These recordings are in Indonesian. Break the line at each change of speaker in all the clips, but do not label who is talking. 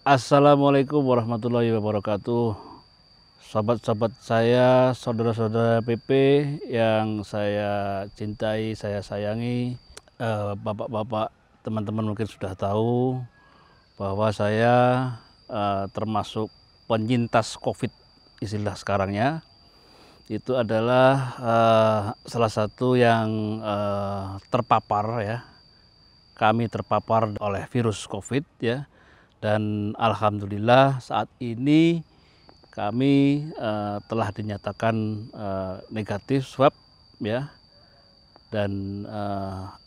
Assalamualaikum warahmatullahi wabarakatuh. Sahabat-sahabat saya, saudara-saudara PP yang saya cintai, saya sayangi, bapak-bapak, teman-teman mungkin sudah tahu bahwa saya termasuk penyintas COVID istilah sekarangnya. Itu adalah salah satu yang terpapar ya. Kami terpapar oleh virus COVID ya. Dan alhamdulillah saat ini kami telah dinyatakan negatif swab ya. Dan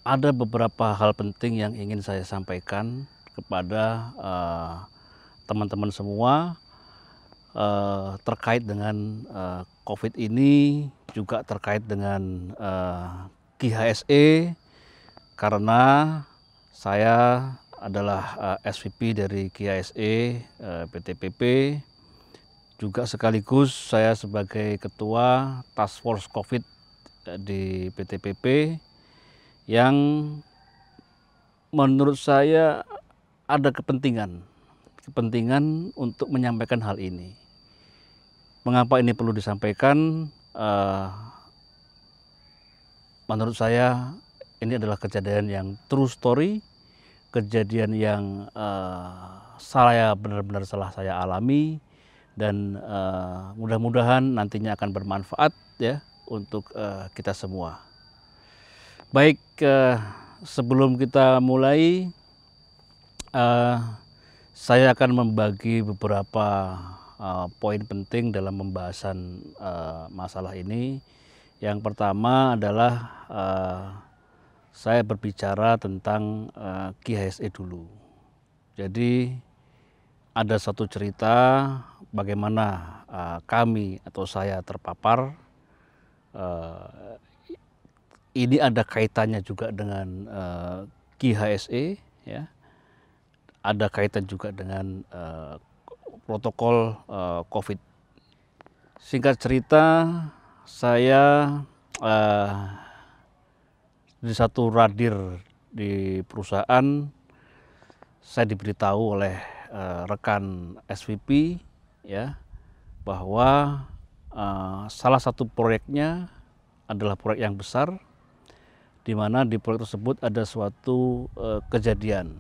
ada beberapa hal penting yang ingin saya sampaikan kepada teman-teman semua terkait dengan COVID ini, juga terkait dengan KHSE, karena saya adalah SVP dari KHSE PTPP, juga sekaligus saya sebagai Ketua Task Force COVID di PTPP, yang menurut saya ada kepentingan untuk menyampaikan hal ini. Mengapa ini perlu disampaikan? Menurut saya ini adalah kejadian yang true story, kejadian yang saya benar-benar saya alami, dan mudah-mudahan nantinya akan bermanfaat ya untuk kita semua. Baik, sebelum kita mulai, saya akan membagi beberapa poin penting dalam pembahasan masalah ini. Yang pertama adalah saya berbicara tentang KHSE dulu. Jadi ada satu cerita bagaimana kami atau saya terpapar. Ini ada kaitannya juga dengan KHSE ya. Ada kaitan juga dengan protokol COVID. Singkat cerita, saya di satu radir di perusahaan, saya diberitahu oleh rekan SVP ya, bahwa salah satu proyeknya adalah proyek yang besar, di mana di proyek tersebut ada suatu kejadian.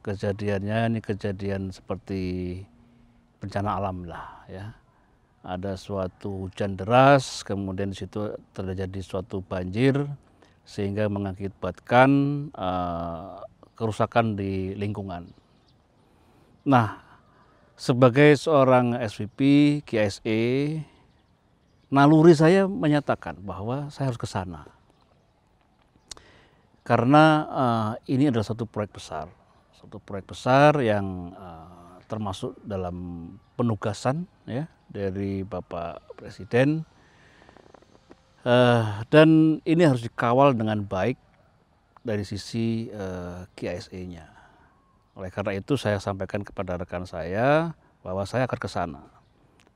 Kejadiannya ini kejadian seperti bencana alam lah ya. Ada suatu hujan deras, kemudian di situ terjadi suatu banjir sehingga mengakibatkan kerusakan di lingkungan. Nah, sebagai seorang SVP KHSE, naluri saya menyatakan bahwa saya harus ke sana. Karena ini adalah satu proyek besar yang termasuk dalam penugasan ya dari Bapak Presiden, dan ini harus dikawal dengan baik dari sisi KHSE-nya. Oleh karena itu saya sampaikan kepada rekan saya bahwa saya akan ke sana.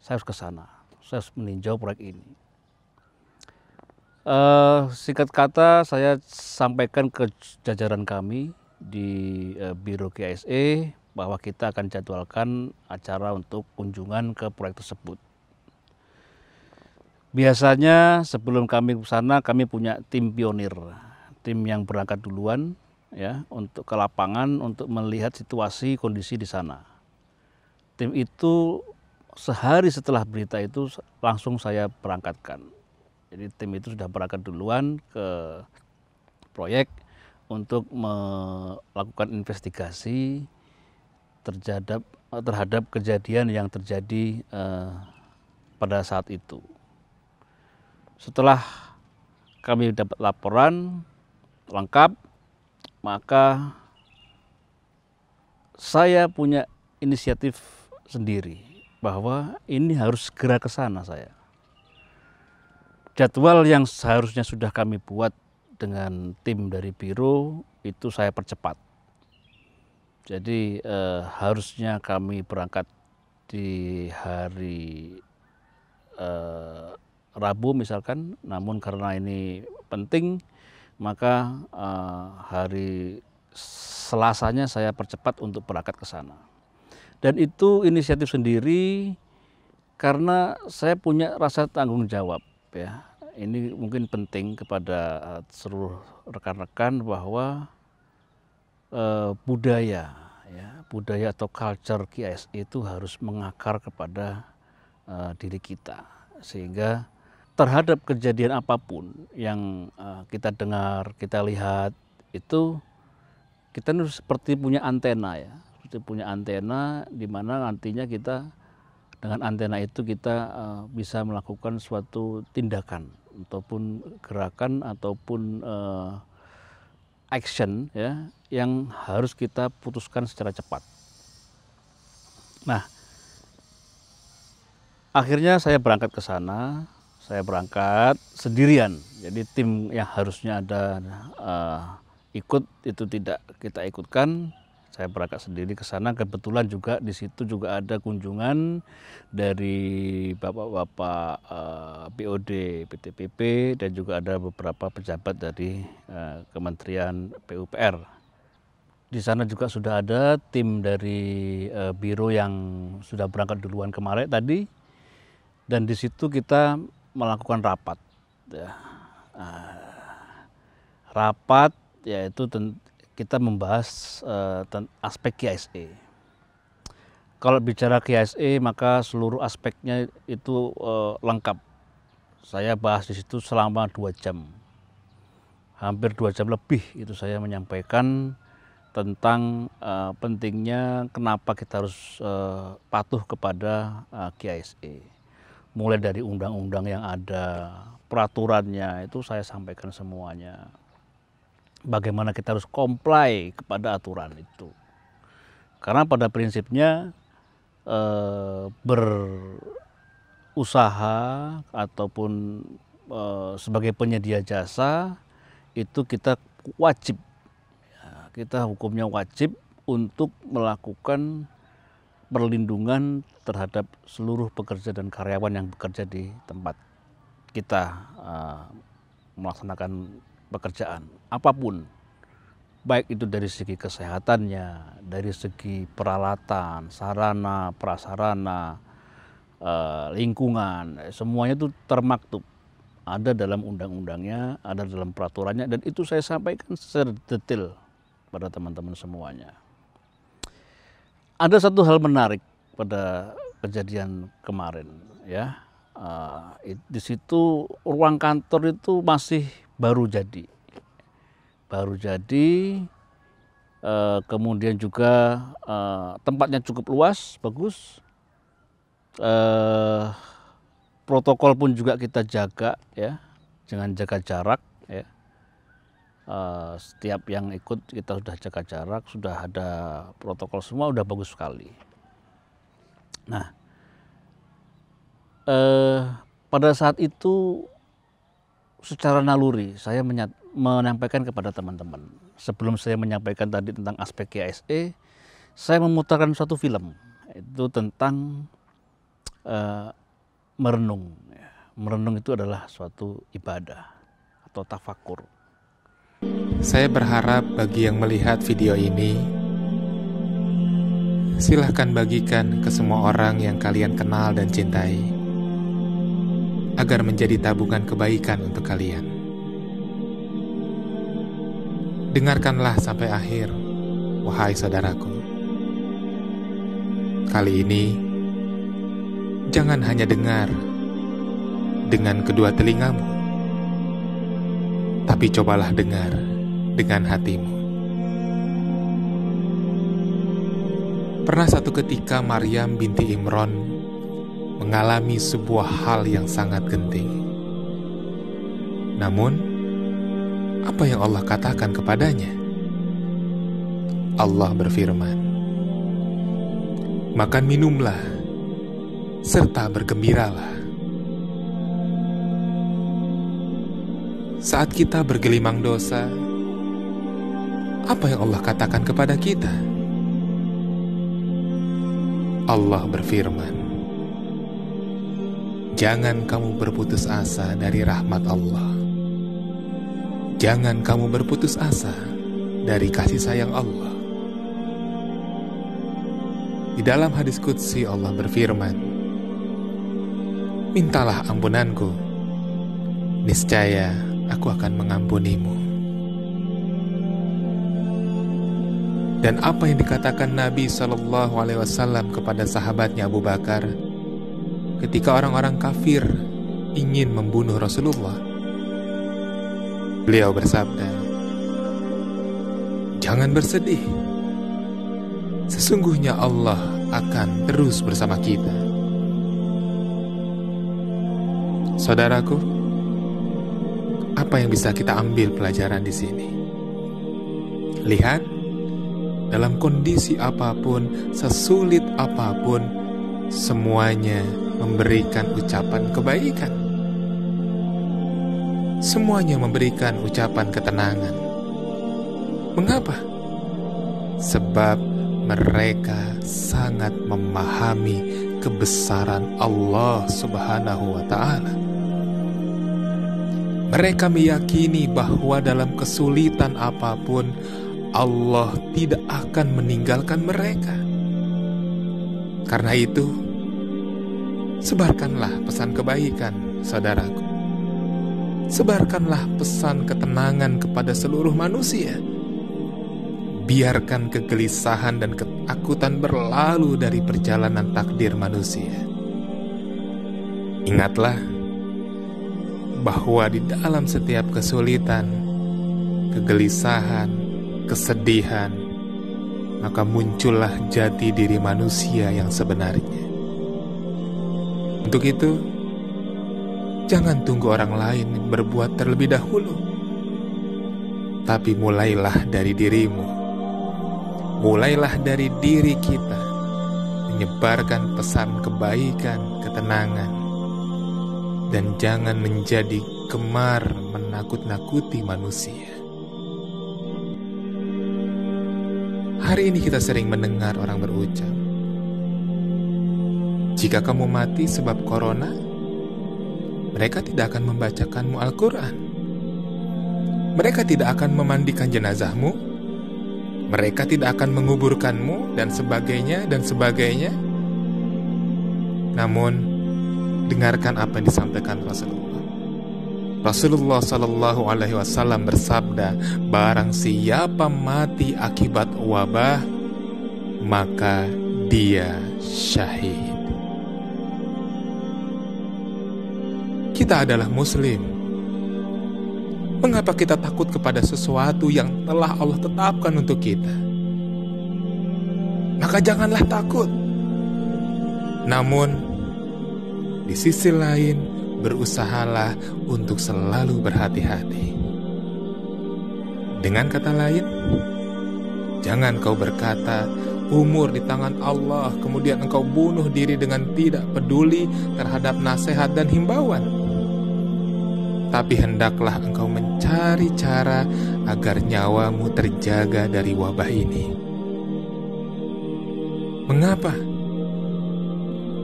Saya harus ke sana. Saya harus meninjau proyek ini. Singkat kata, saya sampaikan ke jajaran kami di Biro KHSE bahwa kita akan jadwalkan acara untuk kunjungan ke proyek tersebut. Biasanya sebelum kami ke sana, kami punya tim pionir, tim yang berangkat duluan ya untuk ke lapangan untuk melihat situasi kondisi di sana. Tim itu sehari setelah berita itu langsung saya berangkatkan. Jadi tim itu sudah berangkat duluan ke proyek untuk melakukan investigasi terhadap kejadian yang terjadi pada saat itu. Setelah kami dapat laporan lengkap, maka saya punya inisiatif sendiri bahwa ini harus segera ke sana saya. Jadwal yang seharusnya sudah kami buat dengan tim dari biro itu saya percepat. Jadi harusnya kami berangkat di hari Rabu misalkan, namun karena ini penting maka hari Selasanya saya percepat untuk berangkat ke sana. Dan itu inisiatif sendiri karena saya punya rasa tanggung jawab ya. Ini mungkin penting kepada seluruh rekan-rekan bahwa budaya atau culture KISE itu harus mengakar kepada diri kita, sehingga terhadap kejadian apapun yang kita dengar, kita lihat, itu kita seperti punya antena ya, seperti punya antena di mana nantinya kita dengan antena itu kita bisa melakukan suatu tindakan ataupun gerakan ataupun action ya yang harus kita putuskan secara cepat. Nah, akhirnya saya berangkat ke sana. Saya berangkat sendirian. Jadi tim yang harusnya ada ikut itu tidak kita ikutkan. Saya berangkat sendiri ke sana. Kebetulan juga di situ juga ada kunjungan dari bapak-bapak BOD PTPP dan juga ada beberapa pejabat dari Kementerian PUPR. Di sana juga sudah ada tim dari biro yang sudah berangkat duluan kemarin tadi, dan di situ kita melakukan rapat. Ya. Rapat yaitu kita membahas aspek KISE. Kalau bicara KISE maka seluruh aspeknya itu lengkap. Saya bahas di situ selama 2 jam, hampir 2 jam lebih itu saya menyampaikan tentang pentingnya kenapa kita harus patuh kepada KISE. Mulai dari undang-undang yang ada, peraturannya itu saya sampaikan semuanya. Bagaimana kita harus comply kepada aturan itu. Karena pada prinsipnya berusaha ataupun sebagai penyedia jasa itu kita wajib, kita hukumnya wajib untuk melakukan perlindungan terhadap seluruh pekerja dan karyawan yang bekerja di tempat kita melaksanakan pekerjaan apapun, baik itu dari segi kesehatannya, dari segi peralatan, sarana, prasarana, lingkungan, semuanya itu termaktub, ada dalam undang-undangnya, ada dalam peraturannya, dan itu saya sampaikan secara detail pada teman-teman semuanya. Ada satu hal menarik pada kejadian kemarin ya, di situ ruang kantor itu masih baru jadi, kemudian juga tempatnya cukup luas, bagus, protokol pun juga kita jaga ya, dengan jaga jarak ya. Setiap yang ikut kita sudah jaga jarak, sudah ada protokol semua, udah bagus sekali. Nah, pada saat itu secara naluri saya menyampaikan kepada teman-teman. Sebelum saya menyampaikan tadi tentang aspek KISE, saya memutarkan suatu film, itu tentang merenung. Merenung itu adalah suatu ibadah atau tafakur.
Saya berharap bagi yang melihat video ini, silahkan bagikan ke semua orang yang kalian kenal dan cintai, agar menjadi tabungan kebaikan untuk kalian. Dengarkanlah sampai akhir, wahai saudaraku. Kali ini, jangan hanya dengar dengan kedua telingamu, tapi cobalah dengar dengan hatimu. Pernah satu ketika Maryam binti Imran mengalami sebuah hal yang sangat genting. Namun, apa yang Allah katakan kepadanya? Allah berfirman, "Makan minumlah, serta bergembiralah." Saat kita bergelimang dosa, apa yang Allah katakan kepada kita? Allah berfirman, "Jangan kamu berputus asa dari rahmat Allah. Jangan kamu berputus asa dari kasih sayang Allah." Di dalam hadis qudsi Allah berfirman, mintalah ampunanku, niscaya aku akan mengampunimu. Dan apa yang dikatakan Nabi SAW kepada sahabatnya Abu Bakar ketika orang-orang kafir ingin membunuh Rasulullah. Beliau bersabda, jangan bersedih, sesungguhnya Allah akan terus bersama kita. Saudaraku, apa yang bisa kita ambil pelajaran di sini? Lihat, dalam kondisi apapun, sesulit apapun, semuanya memberikan ucapan kebaikan. Semuanya memberikan ucapan ketenangan. Mengapa? Sebab mereka sangat memahami kebesaran Allah Subhanahu wa Ta'ala. Mereka meyakini bahwa dalam kesulitan apapun, Allah tidak akan meninggalkan mereka. Karena itu, sebarkanlah pesan kebaikan, saudaraku. Sebarkanlah pesan ketenangan kepada seluruh manusia. Biarkan kegelisahan dan ketakutan berlalu dari perjalanan takdir manusia. Ingatlah bahwa di dalam setiap kesulitan, kegelisahan, kesedihan, maka muncullah jati diri manusia yang sebenarnya. Untuk itu, jangan tunggu orang lain berbuat terlebih dahulu, tapi mulailah dari dirimu. Mulailah dari diri kita, menyebarkan pesan kebaikan, ketenangan, dan jangan menjadi gemar menakut-nakuti manusia. Hari ini kita sering mendengar orang berucap, jika kamu mati sebab corona, mereka tidak akan membacakanmu Al-Quran. Mereka tidak akan memandikan jenazahmu. Mereka tidak akan menguburkanmu, dan sebagainya, dan sebagainya. Namun, dengarkan apa yang disampaikan Rasulullah. Rasulullah SAW bersabda, barang siapa mati akibat wabah, maka dia syahid. Kita adalah muslim. Mengapa kita takut kepada sesuatu yang telah Allah tetapkan untuk kita? Maka janganlah takut. Namun, di sisi lain, berusahalah untuk selalu berhati-hati. Dengan kata lain, jangan kau berkata, umur di tangan Allah, kemudian engkau bunuh diri dengan tidak peduli terhadap nasihat dan himbauan. Tapi hendaklah engkau mencari cara agar nyawamu terjaga dari wabah ini. Mengapa?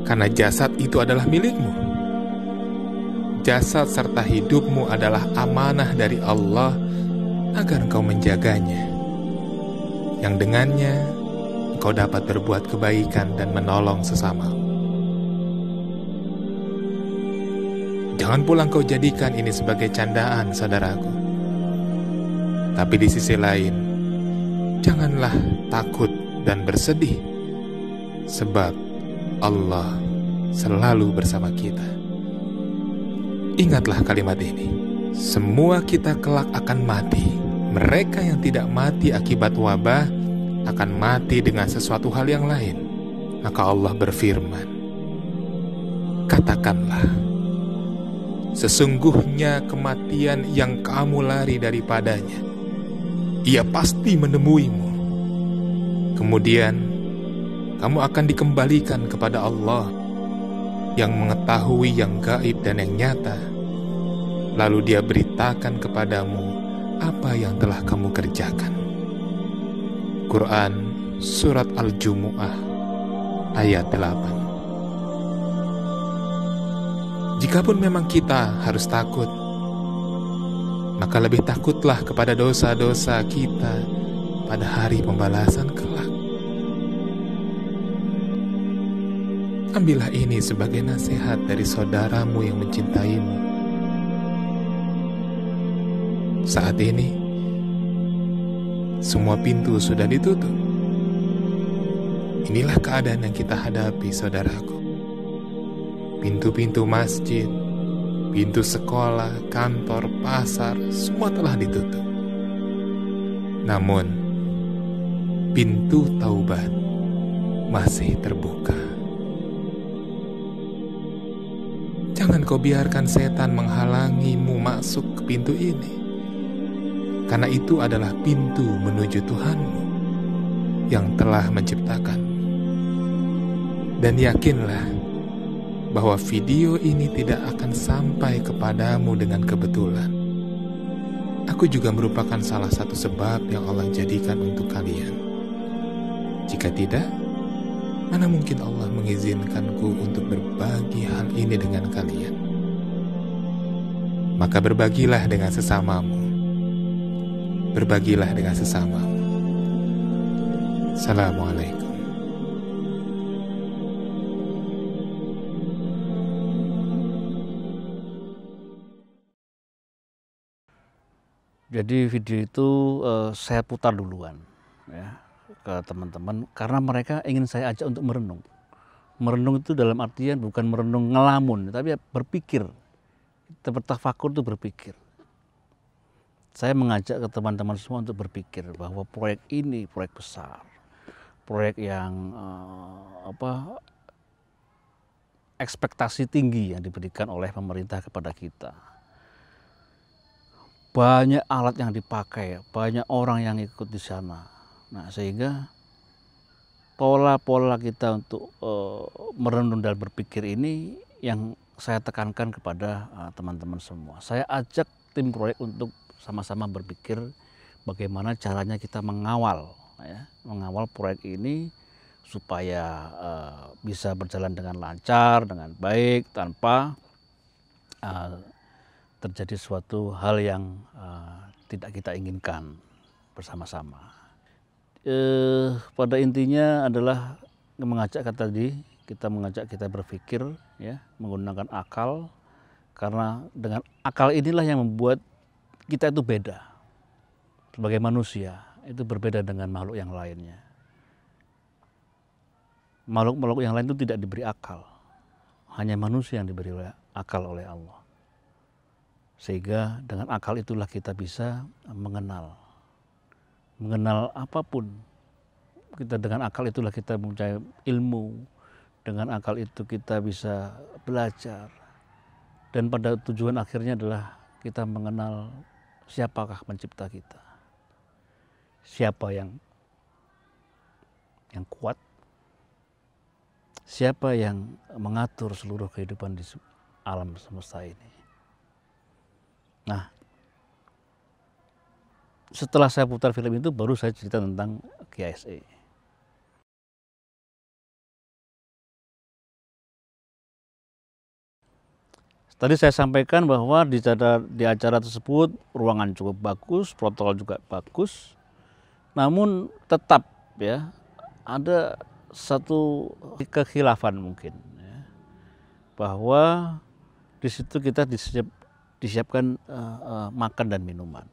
Karena jasad itu adalah milikmu. Jasad serta hidupmu adalah amanah dari Allah agar engkau menjaganya, yang dengannya engkau dapat berbuat kebaikan dan menolong sesamamu. Jangan pula engkau jadikan ini sebagai candaan, saudaraku. Tapi di sisi lain, janganlah takut dan bersedih, sebab Allah selalu bersama kita. Ingatlah kalimat ini, semua kita kelak akan mati. Mereka yang tidak mati akibat wabah akan mati dengan sesuatu hal yang lain. Maka Allah berfirman, katakanlah, sesungguhnya kematian yang kamu lari daripadanya, ia pasti menemuimu. Kemudian kamu akan dikembalikan kepada Allah yang mengetahui yang gaib dan yang nyata. Lalu Dia beritakan kepadamu apa yang telah kamu kerjakan. Quran Surat Al-Jumu'ah ayat 8. Jikapun memang kita harus takut, maka lebih takutlah kepada dosa-dosa kita pada hari pembalasan kelak. Ambillah ini sebagai nasihat dari saudaramu yang mencintaimu. Saat ini, semua pintu sudah ditutup. Inilah keadaan yang kita hadapi, saudaraku. Pintu-pintu masjid, pintu sekolah, kantor, pasar, semua telah ditutup. Namun, pintu taubat masih terbuka. Jangan kau biarkan setan menghalangimu masuk ke pintu ini, karena itu adalah pintu menuju Tuhanmu yang telah menciptakanmu. Dan yakinlah bahwa video ini tidak akan sampai kepadamu dengan kebetulan. Aku juga merupakan salah satu sebab yang Allah jadikan untuk kalian. Jika tidak, mana mungkin Allah mengizinkanku untuk berbagi hal ini dengan kalian? Maka berbagilah dengan sesamamu. Berbagilah dengan sesamamu. Assalamualaikum.
Jadi video itu saya putar duluan ya ke teman-teman karena mereka ingin saya ajak untuk merenung. Merenung itu dalam artian bukan merenung ngelamun, tapi berpikir. Kita bertafakur itu berpikir. Saya mengajak ke teman-teman semua untuk berpikir bahwa proyek ini proyek besar, proyek yang ekspektasi tinggi yang diberikan oleh pemerintah kepada kita. Banyak alat yang dipakai, banyak orang yang ikut di sana. Nah, sehingga pola-pola kita untuk merenung dan berpikir ini yang saya tekankan kepada teman-teman semua. Saya ajak tim proyek untuk sama-sama berpikir bagaimana caranya kita mengawal proyek ini supaya bisa berjalan dengan lancar, dengan baik, tanpa terjadi suatu hal yang tidak kita inginkan bersama-sama. Pada intinya adalah mengajak kita berpikir ya, menggunakan akal, karena dengan akal inilah yang membuat kita itu beda. Sebagai manusia itu berbeda dengan makhluk yang lainnya. Makhluk-makhluk yang lain itu tidak diberi akal. Hanya manusia yang diberi akal oleh Allah. Sehingga dengan akal itulah kita bisa mengenal apapun. Kita dengan akal itulah kita mencari ilmu. Dengan akal itu kita bisa belajar. Dan pada tujuan akhirnya adalah kita mengenal siapakah pencipta kita. Siapa yang kuat. Siapa yang mengatur seluruh kehidupan di alam semesta ini. Nah, setelah saya putar film itu baru saya cerita tentang GISE. Tadi saya sampaikan bahwa di acara tersebut ruangan cukup bagus, protokol juga bagus. Namun tetap ya ada satu kekhilafan mungkin ya, bahwa di situ kita disiapkan makan dan minuman.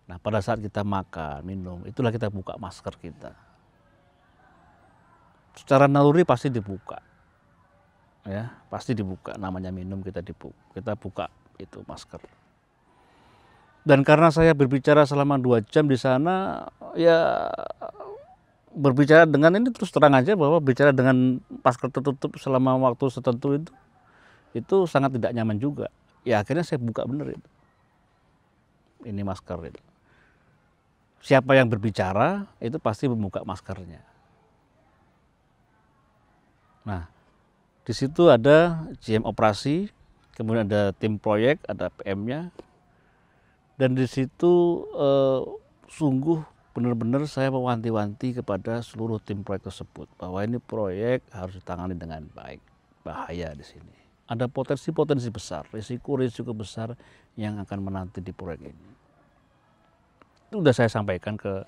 Nah, pada saat kita makan, minum, itulah kita buka masker kita. Secara naluri pasti dibuka. Ya, pasti dibuka, namanya minum kita buka itu masker. Dan karena saya berbicara selama 2 jam di sana, ya berbicara dengan ini terus terang aja bahwa bicara dengan masker tertutup selama waktu tertentu itu sangat tidak nyaman juga. Ya akhirnya saya buka bener itu. Ini masker itu. Siapa yang berbicara itu pasti membuka maskernya. Nah, di situ ada GM operasi, kemudian ada tim proyek, ada PM-nya. Dan di situ sungguh benar-benar saya mewanti-wanti kepada seluruh tim proyek tersebut bahwa ini proyek harus ditangani dengan baik. Bahaya di sini. Ada potensi-potensi besar, risiko-risiko besar yang akan menanti di proyek ini. Itu sudah saya sampaikan ke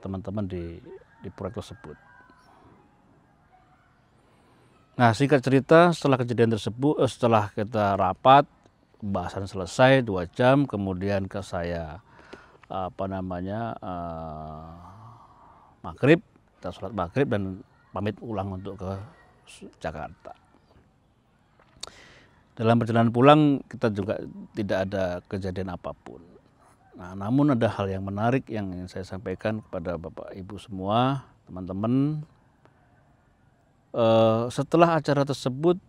teman-teman di proyek tersebut. Nah, singkat cerita, setelah kejadian tersebut, setelah kita rapat, pembahasan selesai 2 jam, kemudian ke saya maghrib, kita sholat maghrib dan pamit pulang untuk ke Jakarta. Dalam perjalanan pulang kita juga tidak ada kejadian apapun. Nah, namun ada hal yang menarik yang ingin saya sampaikan kepada Bapak Ibu semua, teman-teman. Setelah acara tersebut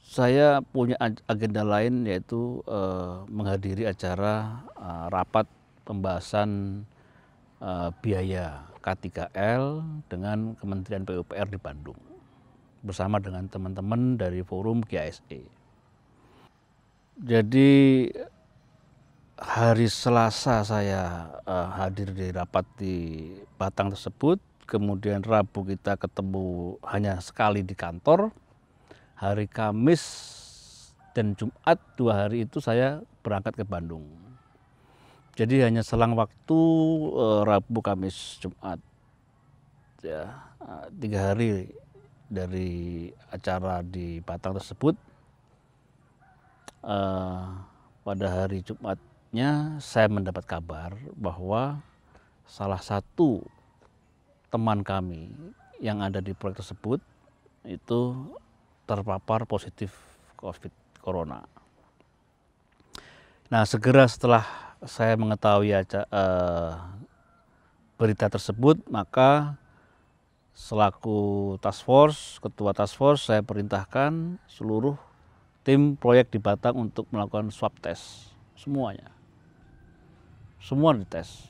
saya punya agenda lain, yaitu menghadiri acara rapat pembahasan biaya K3L dengan Kementerian PUPR di Bandung bersama dengan teman-teman dari forum GASE. Jadi hari Selasa saya hadir di rapat di Batang tersebut. Kemudian Rabu kita ketemu hanya sekali di kantor. Hari Kamis dan Jumat 2 hari itu saya berangkat ke Bandung. Jadi hanya selang waktu Rabu, Kamis, Jumat, ya 3 hari dari acara di Batang tersebut. Pada hari Jumatnya saya mendapat kabar bahwa salah satu teman kami yang ada di proyek tersebut itu terpapar positif COVID Corona. Nah, segera setelah saya mengetahui berita tersebut, maka selaku task force, ketua task force, saya perintahkan seluruh tim proyek di Batang untuk melakukan swab test semuanya. Semua dites.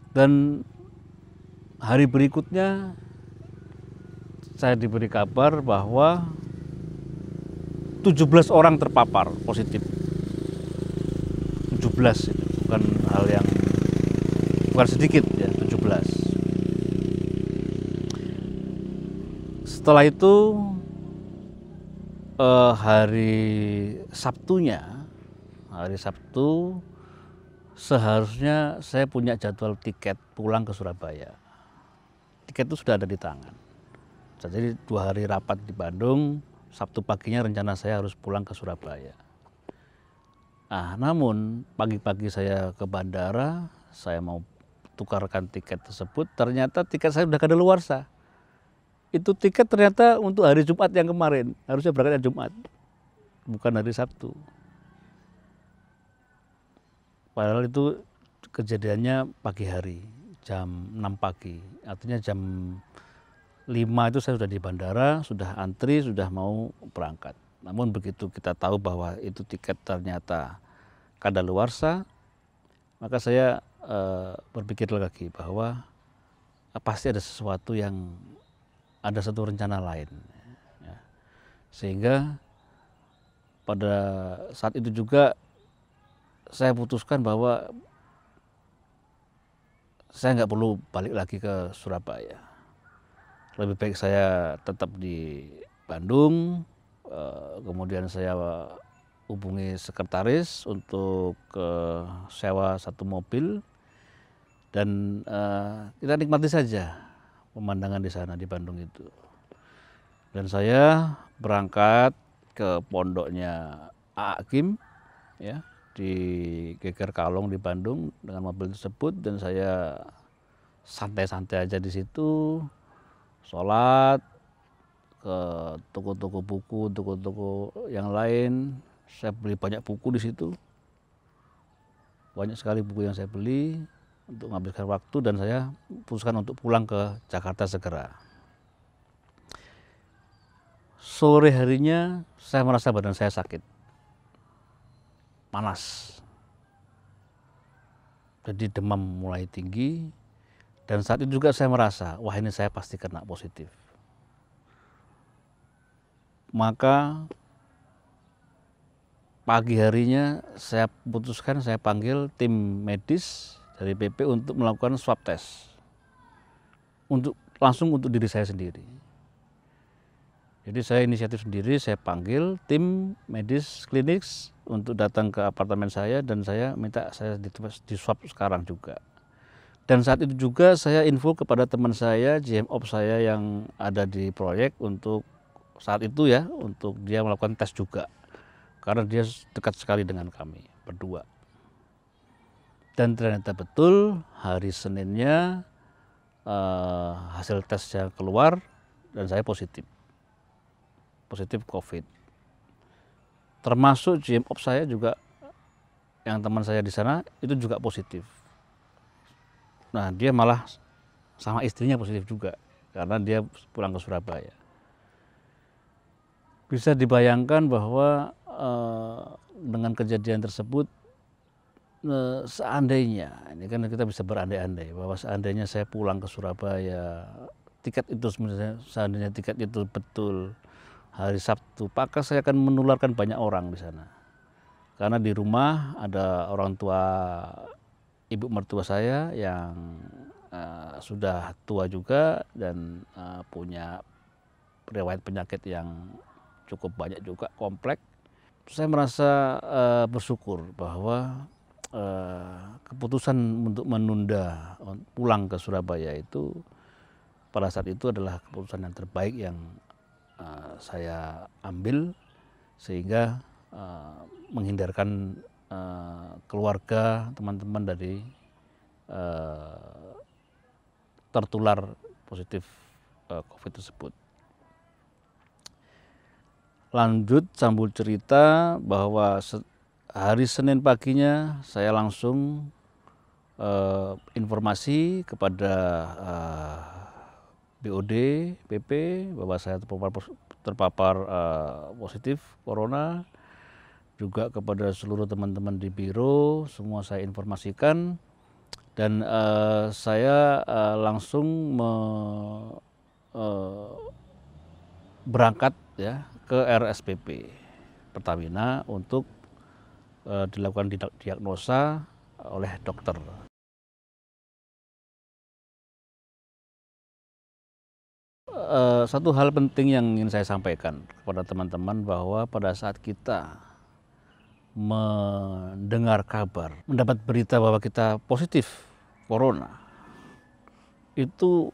Dan hari berikutnya saya diberi kabar bahwa 17 orang terpapar positif. 17 itu bukan hal yang bukan sedikit ya, 17. Setelah itu hari Sabtu seharusnya saya punya jadwal tiket pulang ke Surabaya. Tiket itu sudah ada di tangan. Jadi 2 hari rapat di Bandung, Sabtu paginya rencana saya harus pulang ke Surabaya. Nah, namun pagi-pagi saya ke bandara, saya mau tukarkan tiket tersebut, ternyata tiket saya sudah kadaluarsa. Itu tiket ternyata untuk hari Jumat yang kemarin, harusnya berangkat Jumat, bukan hari Sabtu. Padahal itu kejadiannya pagi hari, jam 6 pagi. Artinya jam 5 itu saya sudah di bandara, sudah antri, sudah mau berangkat. Namun begitu kita tahu bahwa itu tiket ternyata kadaluarsa, maka saya berpikir lagi bahwa pasti ada sesuatu yang, ada satu rencana lain. Ya. Sehingga pada saat itu juga saya putuskan bahwa saya nggak perlu balik lagi ke Surabaya. Lebih baik saya tetap di Bandung, kemudian saya hubungi sekretaris untuk sewa 1 mobil, dan kita nikmati saja pemandangan di sana di Bandung itu. Dan saya berangkat ke pondoknya Hakim, ya, di Geger Kalong di Bandung dengan mobil tersebut, dan saya santai-santai aja di situ, sholat, ke toko-toko buku, toko-toko yang lain. Saya beli banyak buku di situ, banyak sekali buku yang saya beli untuk menghabiskan waktu, dan saya putuskan untuk pulang ke Jakarta segera. Sore harinya saya merasa badan saya sakit, panas, jadi demam mulai tinggi, dan saat itu juga saya merasa, wah ini saya pasti kena positif. Maka pagi harinya saya putuskan, saya panggil tim medis dari PP untuk melakukan swab test, langsung untuk diri saya sendiri. Jadi saya inisiatif sendiri, saya panggil tim medis klinik untuk datang ke apartemen saya, dan saya minta saya di swab sekarang juga. Dan saat itu juga saya info kepada teman saya, GM Ops saya yang ada di proyek untuk saat itu ya, untuk dia melakukan tes juga. Karena dia dekat sekali dengan kami berdua. Dan ternyata betul hari Seninnya hasil tesnya keluar dan saya positif COVID. Termasuk GM Ops saya juga, yang teman saya di sana itu juga positif. Nah dia malah sama istrinya positif juga karena dia pulang ke Surabaya. Bisa dibayangkan bahwa dengan kejadian tersebut, seandainya, ini kan kita bisa berandai-andai bahwa seandainya saya pulang ke Surabaya, seandainya tiket itu betul hari Sabtu, maka saya akan menularkan banyak orang di sana. Karena di rumah ada orang tua ibu mertua saya yang sudah tua juga dan punya riwayat penyakit yang cukup banyak juga, kompleks. Saya merasa bersyukur bahwa keputusan untuk menunda pulang ke Surabaya itu pada saat itu adalah keputusan yang terbaik yang saya ambil, sehingga menghindarkan keluarga, teman-teman dari tertular positif COVID tersebut. Lanjut sambung cerita bahwa hari Senin paginya saya langsung informasi kepada BOD, PP bahwa saya terpapar positif corona, juga kepada seluruh teman-teman di biro, semua saya informasikan, dan saya langsung berangkat ya ke RSPP Pertamina untuk dilakukan diagnosa oleh dokter. Satu hal penting yang ingin saya sampaikan kepada teman-teman bahwa pada saat kita mendengar kabar, mendapat berita bahwa kita positif corona, itu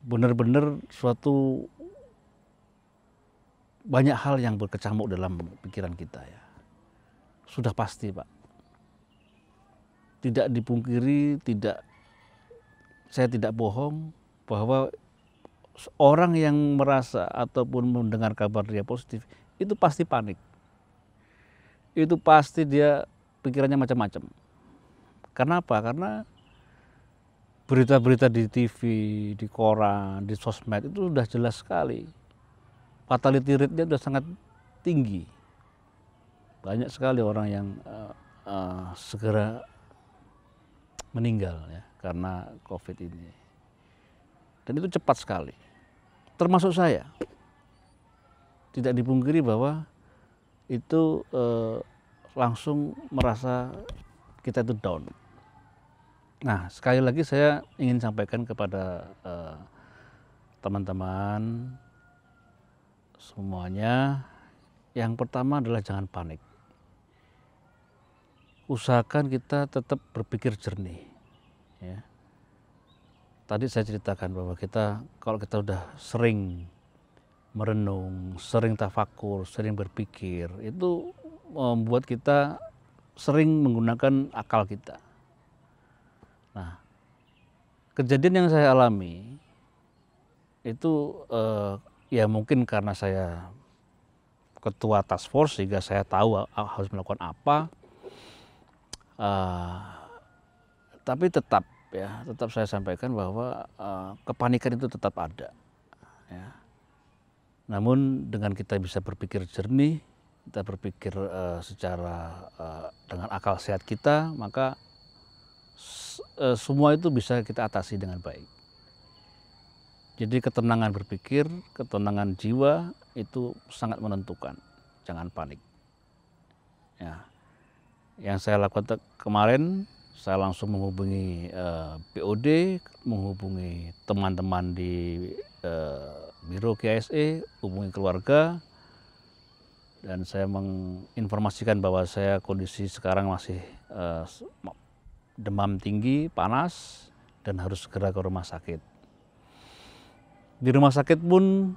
benar-benar suatu banyak hal yang berkecamuk dalam pikiran kita ya. Sudah pasti Pak. Tidak dipungkiri, saya tidak bohong bahwa orang yang merasa ataupun mendengar kabar dia positif itu pasti panik. Itu pasti dia pikirannya macam-macam. Kenapa? Karena berita-berita di TV, di koran, di sosmed itu sudah jelas sekali. Fatality rate-nya sudah sangat tinggi. Banyak sekali orang yang segera meninggal ya karena COVID ini. Dan itu cepat sekali. Termasuk saya. Tidak dipungkiri bahwa itu langsung merasa kita itu down. Nah, sekali lagi saya ingin sampaikan kepada teman-teman semuanya, yang pertama adalah jangan panik. Usahakan kita tetap berpikir jernih. Ya. Tadi saya ceritakan bahwa kalau kita udah sering merenung, sering tafakur, sering berpikir, itu membuat kita sering menggunakan akal kita. Nah, kejadian yang saya alami itu ya mungkin karena saya ketua task force sehingga saya tahu harus melakukan apa. Tapi tetap saya sampaikan bahwa kepanikan itu tetap ada. Ya. Namun dengan kita bisa berpikir jernih, kita berpikir secara dengan akal sehat kita, maka semua itu bisa kita atasi dengan baik. Jadi ketenangan berpikir, ketenangan jiwa itu sangat menentukan. Jangan panik. Ya. Yang saya lakukan kemarin, saya langsung menghubungi BOD, menghubungi teman-teman di Biro KSE, hubungi keluarga, dan saya menginformasikan bahwa saya kondisi sekarang masih demam tinggi, panas, dan harus segera ke rumah sakit. Di rumah sakit pun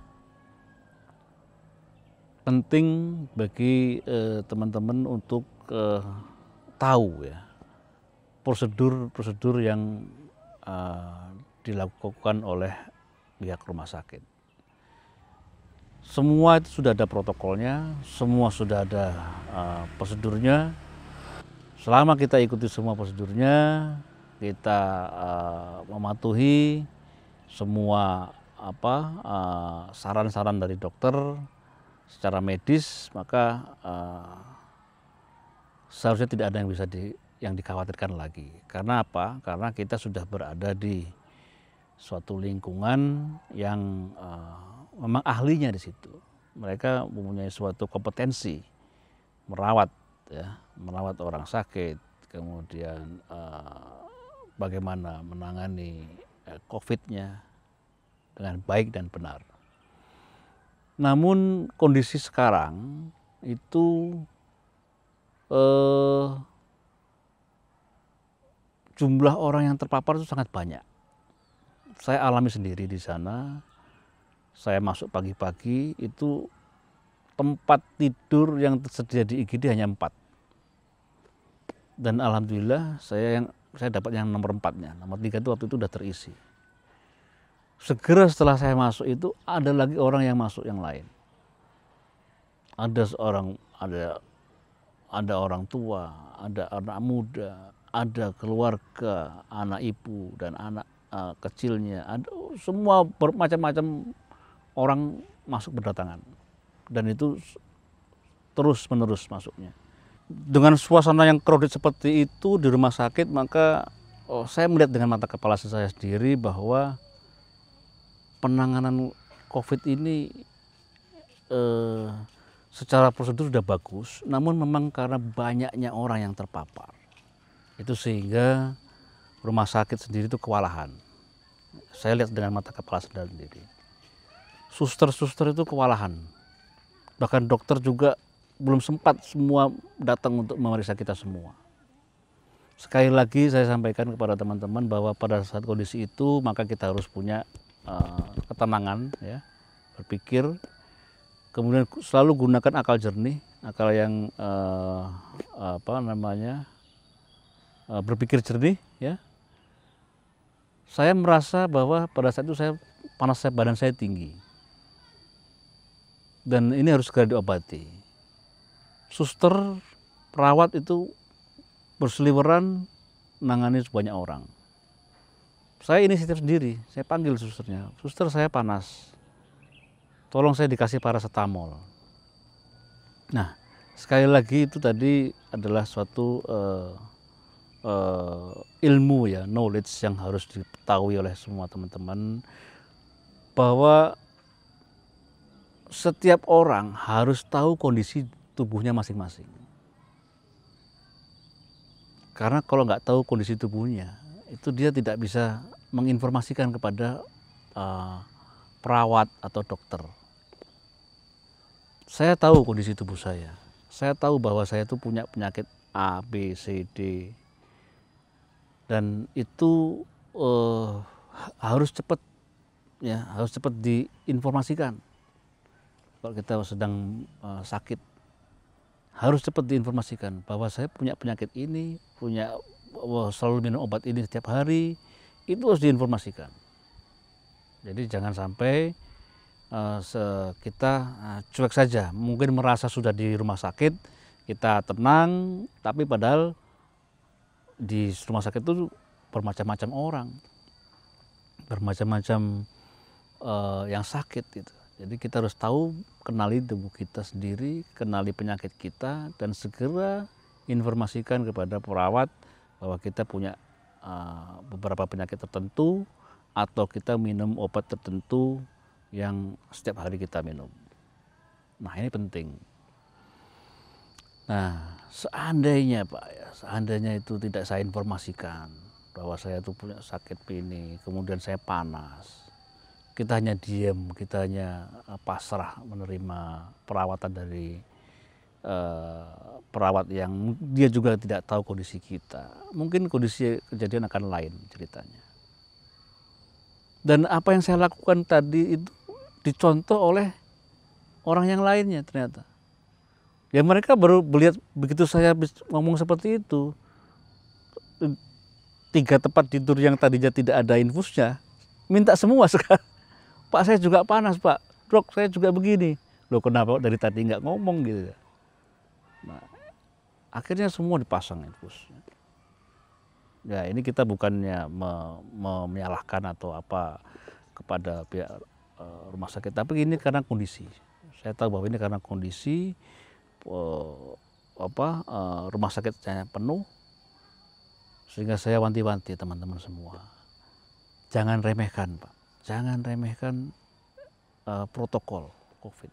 penting bagi teman-teman untuk tahu ya prosedur yang dilakukan oleh pihak rumah sakit. Semua itu sudah ada protokolnya, semua sudah ada prosedurnya. Selama kita ikuti semua prosedurnya, kita mematuhi semua saran-saran dari dokter secara medis, maka seharusnya tidak ada yang bisa yang dikhawatirkan lagi. Karena apa? Karena kita sudah berada di suatu lingkungan yang memang ahlinya di situ. Mereka mempunyai suatu kompetensi merawat orang sakit, kemudian bagaimana menangani COVID-nya dengan baik dan benar. Namun kondisi sekarang itu jumlah orang yang terpapar itu sangat banyak. Saya alami sendiri di sana. Saya masuk pagi-pagi itu tempat tidur yang tersedia di IGD hanya 4. Dan alhamdulillah saya dapat yang nomor 4-nya. Nomor 3 itu waktu itu sudah terisi. Segera setelah saya masuk itu ada lagi orang yang masuk yang lain. Ada orang tua, ada anak muda, ada keluarga, anak ibu dan anak kecilnya, ada semua bermacam-macam orang masuk berdatangan. Dan itu terus menerus masuknya. Dengan suasana yang crowded seperti itu di rumah sakit, maka saya melihat dengan mata kepala saya sendiri bahwa penanganan COVID ini secara prosedur sudah bagus, namun memang karena banyaknya orang yang terpapar, itu sehingga rumah sakit sendiri itu kewalahan. Saya lihat dengan mata kepala saya sendiri. Suster-suster itu kewalahan. Bahkan dokter juga belum sempat semua datang untuk memeriksa kita semua. Sekali lagi saya sampaikan kepada teman-teman bahwa pada saat kondisi itu maka kita harus punya ketenangan, ya, berpikir, kemudian selalu gunakan akal jernih, akal yang berpikir jernih, ya. Saya merasa bahwa pada saat itu badan saya tinggi, dan ini harus segera diobati. Suster, perawat itu berseliweran menangani banyak orang. Saya inisiatif sendiri, saya panggil susternya, suster saya panas, tolong saya dikasih paracetamol. Nah, sekali lagi itu tadi adalah suatu ilmu, ya, knowledge yang harus diketahui oleh semua teman-teman, bahwa setiap orang harus tahu kondisi tubuhnya masing-masing. Karena kalau nggak tahu kondisi tubuhnya, itu dia tidak bisa menginformasikan kepada perawat atau dokter. Saya tahu kondisi tubuh saya tahu bahwa saya itu punya penyakit A, B, C, D, dan itu harus cepat diinformasikan. Kalau kita sedang sakit, harus cepat diinformasikan bahwa saya punya penyakit ini, selalu minum obat ini setiap hari, itu harus diinformasikan. Jadi jangan sampai kita cuek saja, mungkin merasa sudah di rumah sakit, kita tenang, tapi padahal di rumah sakit itu bermacam-macam orang, bermacam-macam yang sakit gitu. Jadi kita harus tahu, kenali tubuh kita sendiri, kenali penyakit kita, dan segera informasikan kepada perawat bahwa kita punya beberapa penyakit tertentu atau kita minum obat tertentu yang setiap hari kita minum. Nah, ini penting. Nah, seandainya Pak, seandainya itu tidak saya informasikan bahwa saya itu punya sakit ini, kemudian saya panas, kita hanya diam, kita hanya pasrah menerima perawatan dari perawat yang dia juga tidak tahu kondisi kita. Mungkin kondisi kejadian akan lain ceritanya. Dan apa yang saya lakukan tadi itu dicontoh oleh orang yang lainnya ternyata. Ya mereka baru melihat begitu saya ngomong seperti itu, 3 tempat tidur yang tadinya tidak ada infusnya, minta semua sekarang. Pak saya juga panas Pak, dok saya juga begini. Loh kenapa dari tadi nggak ngomong gitu. Nah, akhirnya semua dipasang infusnya. Ya ini kita bukannya menyalahkan atau apa kepada pihak rumah sakit, tapi ini karena kondisi. Saya tahu bahwa ini karena kondisi rumah sakitnya penuh, sehingga saya wanti-wanti teman-teman semua, jangan remehkan Pak, jangan remehkan protokol COVID.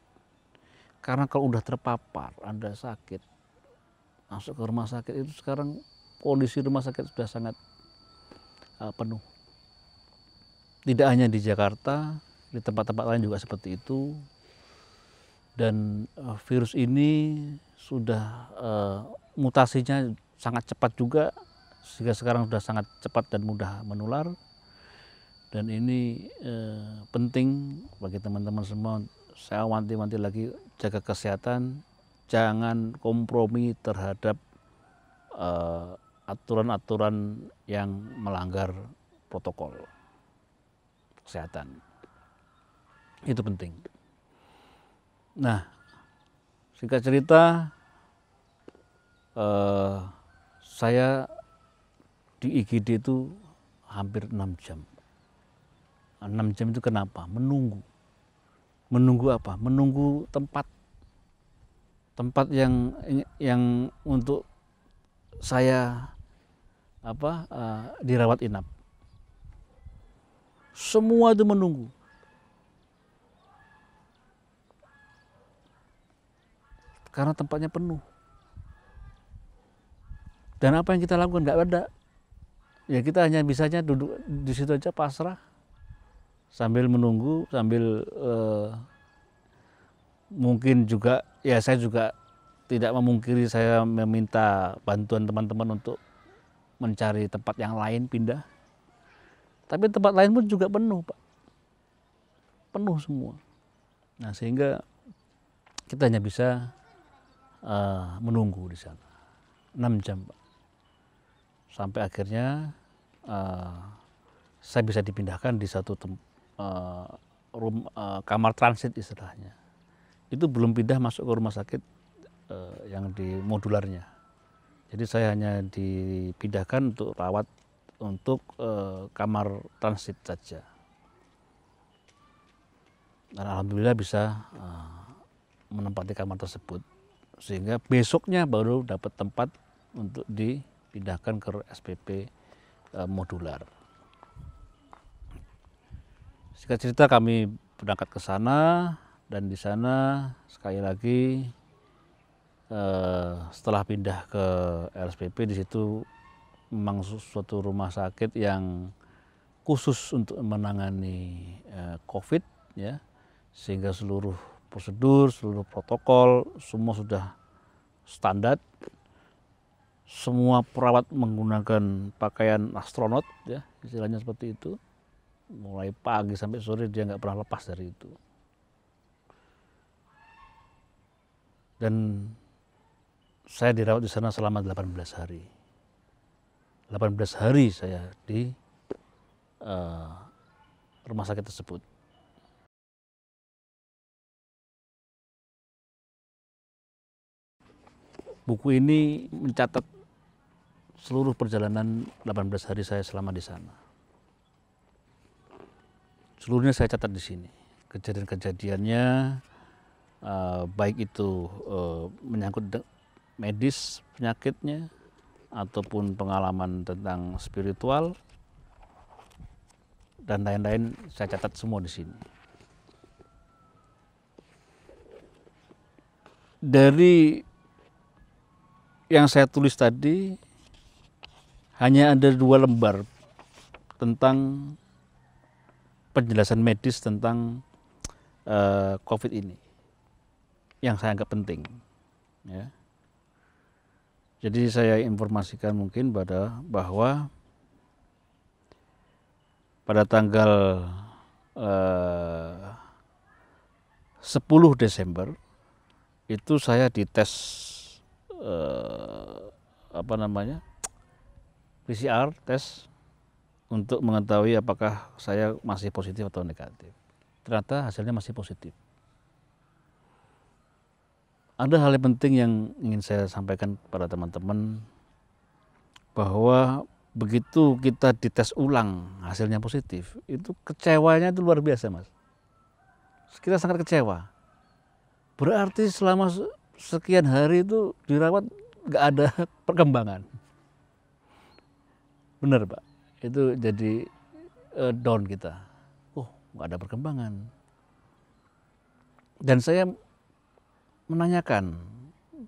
Karena kalau udah terpapar, Anda sakit, masuk ke rumah sakit itu sekarang kondisi rumah sakit sudah sangat penuh. Tidak hanya di Jakarta, di tempat-tempat lain juga seperti itu. Dan virus ini sudah mutasinya sangat cepat juga, sehingga sekarang sudah sangat cepat dan mudah menular. Dan ini penting bagi teman-teman semua, saya wanti-wanti lagi, jaga kesehatan, jangan kompromi terhadap aturan-aturan yang melanggar protokol kesehatan. Itu penting. Nah, singkat cerita, saya di IGD itu hampir 6 jam. 6 jam itu kenapa? Menunggu. Menunggu apa? Menunggu tempat yang untuk saya dirawat inap. Semua itu menunggu. Karena tempatnya penuh. Dan apa yang kita lakukan? Nggak ada. Ya kita hanya bisanya duduk di situ aja pasrah, sambil menunggu, sambil mungkin juga, ya saya juga tidak memungkiri saya meminta bantuan teman-teman untuk mencari tempat yang lain pindah. Tapi tempat lain pun juga penuh Pak. Penuh semua. Nah sehingga kita hanya bisa menunggu di sana 6 jam Pak. Sampai akhirnya saya bisa dipindahkan di satu kamar transit istilahnya. Itu belum pindah masuk ke rumah sakit yang di modularnya. Jadi saya hanya dipindahkan untuk rawat untuk kamar transit saja. Dan alhamdulillah bisa menempati kamar tersebut, sehingga besoknya baru dapat tempat untuk dipindahkan ke SPP modular. Singkat cerita kami berangkat ke sana, dan di sana sekali lagi setelah pindah ke RSPP, di situ memang suatu rumah sakit yang khusus untuk menangani COVID, ya, sehingga seluruh prosedur, seluruh protokol semua sudah standar. Semua perawat menggunakan pakaian astronot, ya, istilahnya seperti itu. Mulai pagi sampai sore dia nggak pernah lepas dari itu. Dan saya dirawat di sana selama 18 hari. 18 hari saya di rumah sakit tersebut. Buku ini mencatat seluruh perjalanan 18 hari saya selama di sana. Seluruhnya saya catat di sini. Kejadian-kejadiannya, baik itu menyangkut medis penyakitnya, ataupun pengalaman tentang spiritual, dan lain-lain, saya catat semua di sini. Dari yang saya tulis tadi, hanya ada 2 lembar tentang penjelasan medis tentang COVID ini yang saya anggap penting. Ya. Jadi saya informasikan mungkin bahwa pada tanggal 10 Desember itu saya dites PCR tes untuk mengetahui apakah saya masih positif atau negatif. Ternyata hasilnya masih positif. Ada hal yang penting yang ingin saya sampaikan pada teman-teman, bahwa begitu kita dites ulang hasilnya positif, itu kecewanya itu luar biasa, Mas. Kita sangat kecewa. Berarti selama sekian hari itu dirawat nggak ada perkembangan. Benar, Pak. Itu jadi down kita. Oh, nggak ada perkembangan. Dan saya menanyakan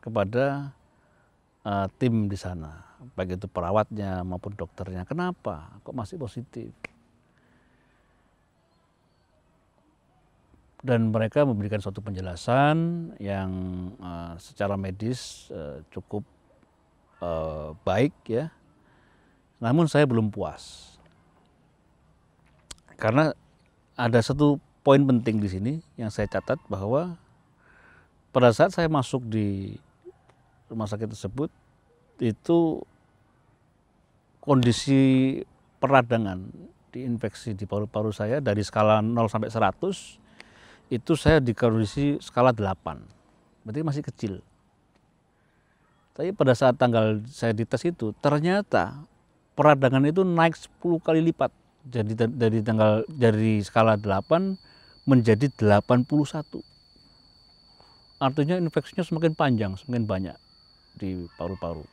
kepada tim di sana, baik itu perawatnya maupun dokternya, kenapa kok masih positif? Dan mereka memberikan suatu penjelasan yang secara medis cukup baik ya. Namun saya belum puas. Karena ada satu poin penting di sini yang saya catat, bahwa pada saat saya masuk di rumah sakit tersebut, itu kondisi peradangan di infeksi di paru-paru saya dari skala 0 sampai 100, itu saya di kondisi skala 8. Berarti masih kecil. Tapi pada saat tanggal saya dites itu, ternyata peradangan itu naik 10 kali lipat. Jadi dari skala 8 menjadi 81. Artinya infeksinya semakin panjang, semakin banyak di paru-paru.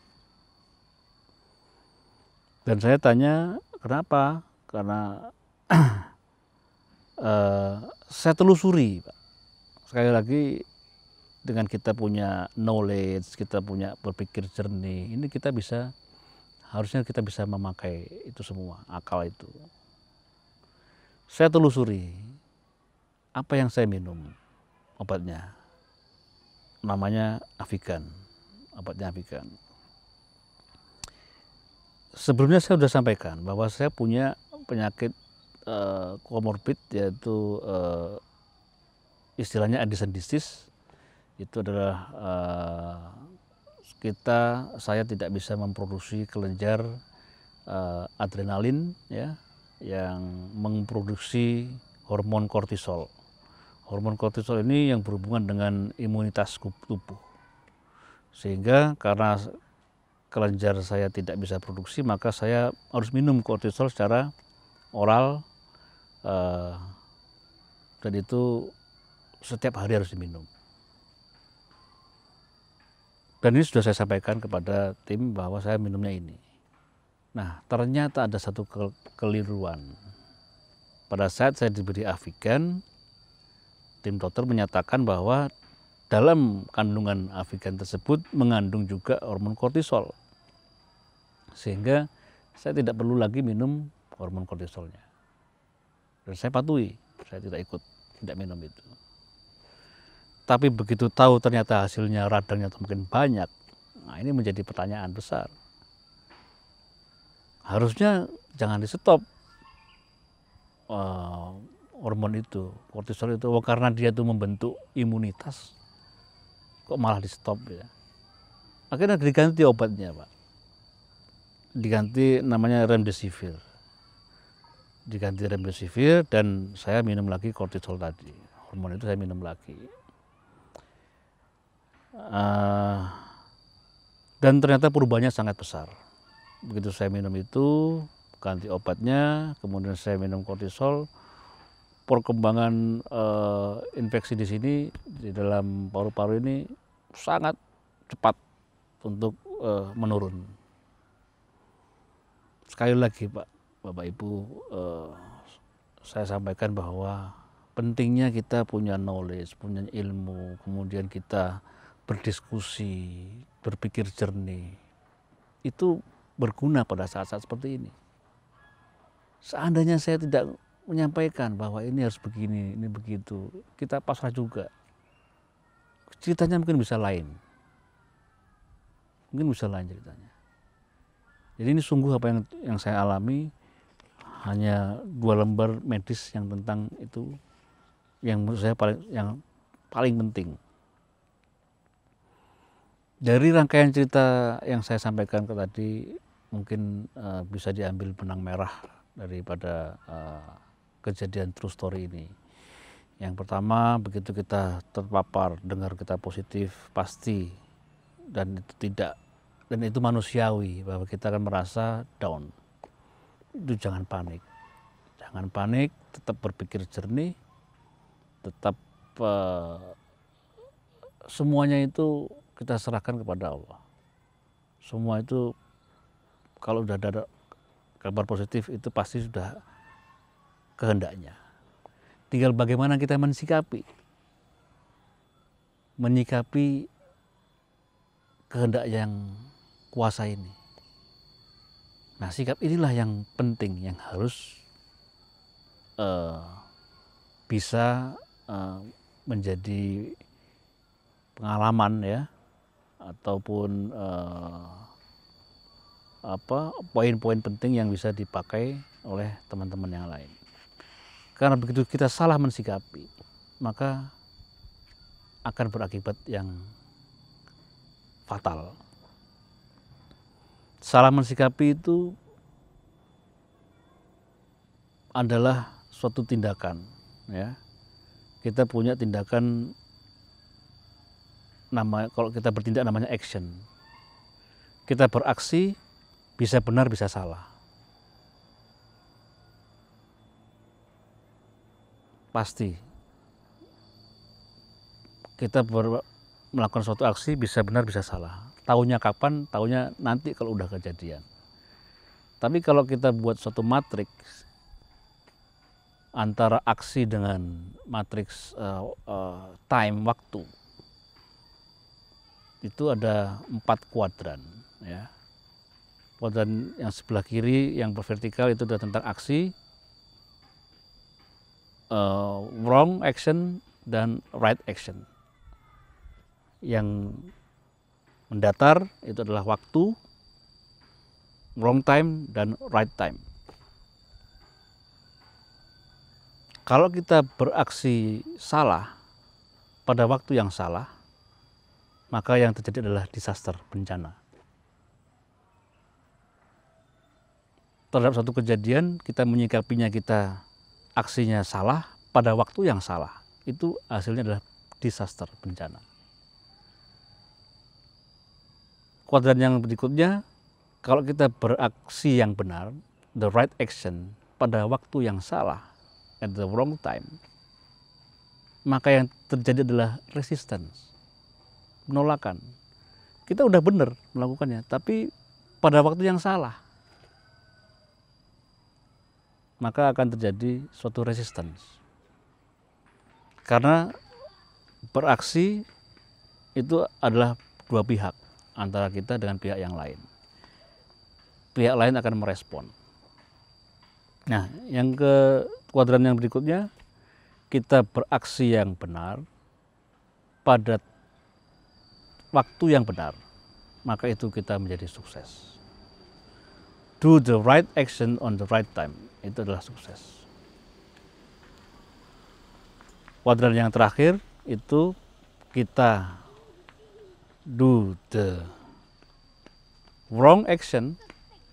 Dan saya tanya kenapa? Karena saya telusuri, Pak. Sekali lagi, dengan kita punya knowledge, kita punya berpikir jernih, ini harusnya kita bisa memakai itu semua, akal itu. Saya telusuri apa yang saya minum, obatnya. Namanya Avigan, obatnya Avigan. Sebelumnya saya sudah sampaikan bahwa saya punya penyakit komorbid, yaitu istilahnya Addison disease. Itu adalah saya tidak bisa memproduksi kelenjar adrenalin ya, yang memproduksi hormon kortisol. Hormon kortisol ini yang berhubungan dengan imunitas tubuh. Sehingga karena kelenjar saya tidak bisa produksi, maka saya harus minum kortisol secara oral, dan itu setiap hari harus diminum. Dan ini sudah saya sampaikan kepada tim bahwa saya minumnya ini. Nah, ternyata ada satu kekeliruan. Pada saat saya diberi Avigan, tim dokter menyatakan bahwa dalam kandungan Avigan tersebut mengandung juga hormon kortisol. Sehingga saya tidak perlu lagi minum hormon kortisolnya. Dan saya patuhi, saya tidak minum itu. Tapi begitu tahu ternyata hasilnya radangnya semakin banyak, nah ini menjadi pertanyaan besar. Harusnya jangan di stop hormon itu, kortisol itu, karena dia itu membentuk imunitas, kok malah di stop ya. Akhirnya diganti obatnya, Pak. Diganti namanya remdesivir. Dan saya minum lagi kortisol tadi. Hormon itu saya minum lagi. Dan ternyata perubahannya sangat besar. Begitu saya minum itu, ganti obatnya, kemudian saya minum kortisol, perkembangan infeksi di sini, di dalam paru-paru ini sangat cepat untuk menurun. Sekali lagi, Pak, Bapak Ibu, saya sampaikan bahwa pentingnya kita punya knowledge, punya ilmu, kemudian kita berdiskusi, berpikir jernih. Itu berguna pada saat-saat seperti ini. Seandainya saya tidak menyampaikan bahwa ini harus begini, ini begitu, kita pasrah juga. Ceritanya mungkin bisa lain. mungkin bisa lain ceritanya. Jadi ini sungguh apa yang saya alami, hanya 2 lembar medis yang tentang itu yang menurut saya paling penting. Dari rangkaian cerita yang saya sampaikan tadi, mungkin bisa diambil benang merah daripada kejadian true story ini. Yang pertama, begitu kita terpapar, dengar kita positif, pasti dan itu manusiawi bahwa kita akan merasa down. Itu jangan panik, tetap berpikir jernih, tetap semuanya itu kita serahkan kepada Allah. Semua itu kalau sudah ada kabar positif itu pasti sudah kehendaknya. Tinggal bagaimana kita menyikapi kehendak yang kuasa ini. Nah, sikap inilah yang penting, yang harus bisa menjadi pengalaman ya, ataupun poin-poin penting yang bisa dipakai oleh teman-teman yang lain. Karena begitu kita salah mensikapi, maka akan berakibat yang fatal. Salah mensikapi itu adalah suatu tindakan, ya. Kita punya tindakan, kalau kita bertindak namanya action. Kita beraksi bisa benar bisa salah. Pasti kita melakukan suatu aksi bisa benar bisa salah. Taunya kapan? Taunya nanti kalau udah kejadian. Tapi kalau kita buat suatu matriks antara aksi dengan matriks time, waktu, itu ada 4 kuadran, ya. Kuadran yang sebelah kiri yang vertikal itu adalah tentang aksi, wrong action dan right action. Yang mendatar itu adalah waktu, wrong time dan right time. Kalau kita beraksi salah pada waktu yang salah, maka yang terjadi adalah disaster, bencana. Terhadap satu kejadian, kita menyikapinya, kita aksinya salah pada waktu yang salah, itu hasilnya adalah disaster, bencana. Kuadran yang berikutnya, kalau kita beraksi yang benar, the right action, pada waktu yang salah, at the wrong time, maka yang terjadi adalah resistance, penolakan. Kita udah benar melakukannya, tapi pada waktu yang salah, maka akan terjadi suatu resistance. Karena beraksi itu adalah 2 pihak, antara kita dengan pihak yang lain. Pihak lain akan merespon. Nah, yang ke kuadran yang berikutnya, kita beraksi yang benar pada waktu yang benar, maka itu kita menjadi sukses. Do the right action on the right time, itu adalah sukses. Kuadran yang terakhir itu kita do the wrong action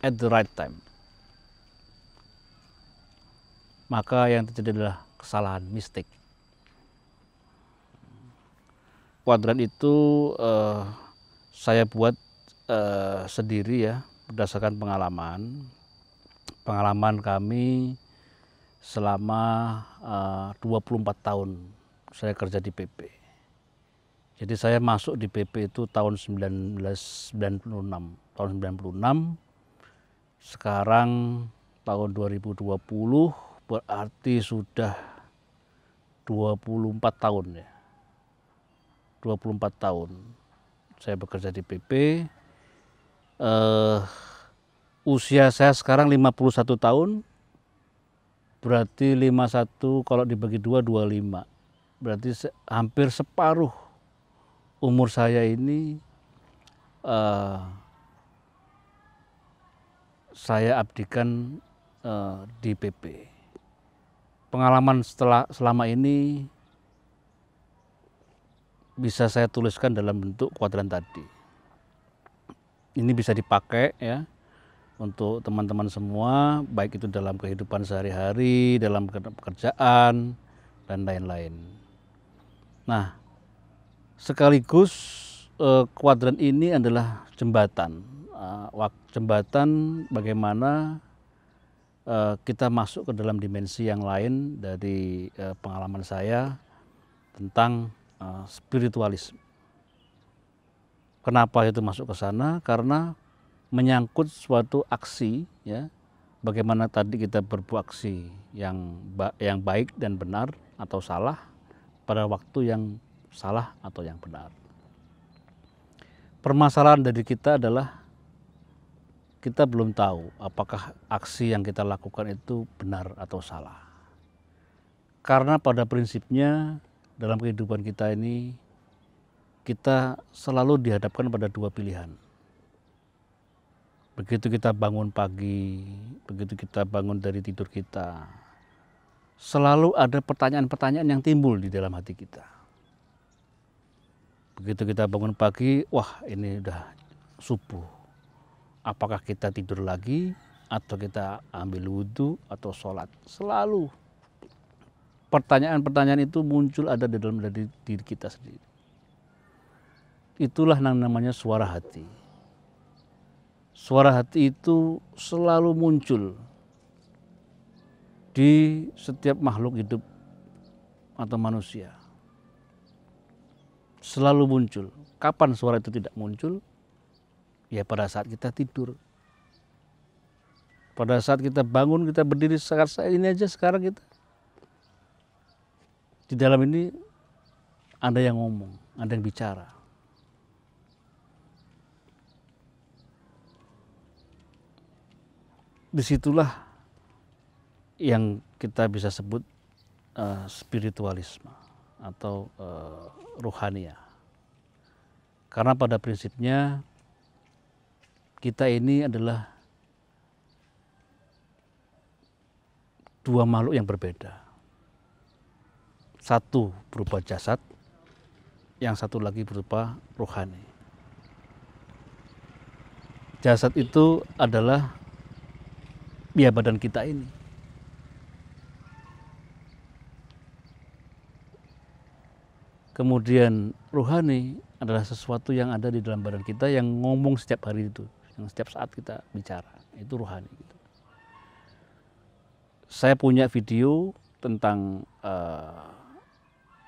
at the right time, maka yang terjadi adalah kesalahan, mistake. Kuadran itu saya buat sendiri ya, berdasarkan pengalaman kami selama 24 tahun saya kerja di PP. Jadi saya masuk di PP itu tahun 1996. Tahun 96, sekarang tahun 2020, berarti sudah 24 tahun ya. 24 tahun saya bekerja di PP. Usia saya sekarang 51 tahun, berarti 51 kalau dibagi 2, 25. Berarti hampir separuh umur saya ini eh, saya abdikan di PP. Pengalaman selama ini bisa saya tuliskan dalam bentuk kuadran tadi. Ini bisa dipakai ya untuk teman-teman semua, baik itu dalam kehidupan sehari-hari, dalam pekerjaan, dan lain-lain. Nah, sekaligus kuadran ini adalah jembatan. Jembatan bagaimana kita masuk ke dalam dimensi yang lain dari pengalaman saya tentang spiritualisme. Kenapa itu masuk ke sana? Karena menyangkut suatu aksi, ya, bagaimana tadi kita berbuat aksi yang baik dan benar atau salah pada waktu yang salah atau yang benar. Permasalahan dari kita adalah kita belum tahu apakah aksi yang kita lakukan itu benar atau salah. Karena pada prinsipnya dalam kehidupan kita ini kita selalu dihadapkan pada dua pilihan. Begitu kita bangun pagi, begitu kita bangun dari tidur kita, selalu ada pertanyaan-pertanyaan yang timbul di dalam hati kita. Begitu kita bangun pagi, wah ini udah subuh. Apakah kita tidur lagi atau kita ambil wudhu atau sholat? Selalu pertanyaan-pertanyaan itu muncul ada di dalam diri kita sendiri. Itulah yang namanya suara hati. Suara hati itu selalu muncul di setiap makhluk hidup atau manusia. Selalu muncul. Kapan suara itu tidak muncul? Ya pada saat kita tidur. Pada saat kita bangun, kita berdiri saat ini aja sekarang kita. Di dalam ini ada yang ngomong, ada yang bicara. Disitulah yang kita bisa sebut spiritualisme atau ruhania. Karena pada prinsipnya kita ini adalah dua makhluk yang berbeda. Satu berupa jasad, yang satu lagi berupa rohani. Jasad itu adalah ya badan kita ini. Kemudian rohani adalah sesuatu yang ada di dalam badan kita yang ngomong setiap hari itu, yang setiap saat kita bicara, itu rohani. Gitu. Saya punya video tentang